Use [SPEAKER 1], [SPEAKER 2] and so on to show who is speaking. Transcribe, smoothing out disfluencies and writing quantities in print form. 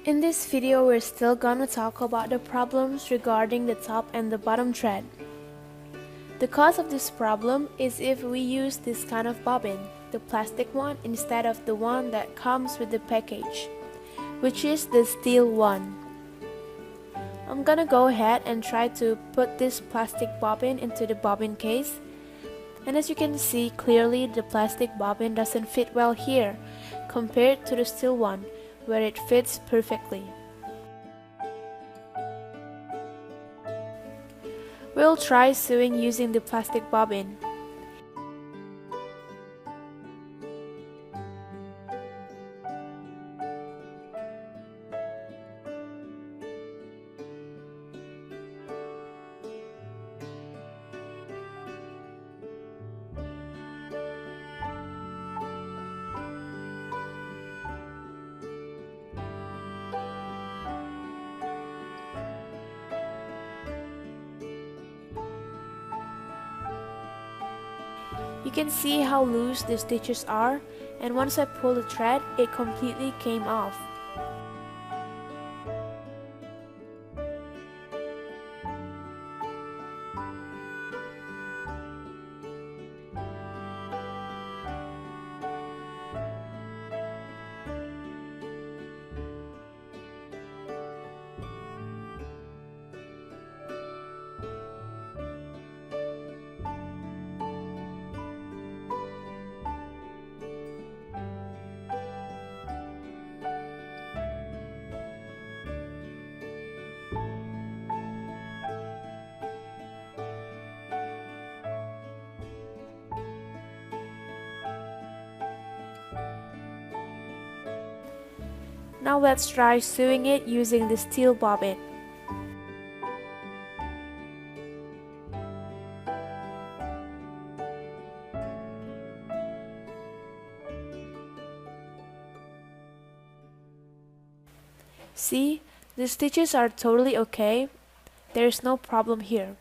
[SPEAKER 1] In this video, we're still gonna talk about the problems regarding the top and the bottom thread. The cause of this problem is if we use this kind of bobbin, the plastic one, instead of the one that comes with the package, which is the steel one. I'm gonna go ahead and try to put this plastic bobbin into the bobbin case. And as you can see clearly, the plastic bobbin doesn't fit well here compared to the steel one, where it fits perfectly. We'll try sewing using the plastic bobbin. You can see how loose the stitches are, and once I pull the thread, it completely came off. Now let's try sewing it using the steel bobbin. See, the stitches are totally okay. There's no problem here.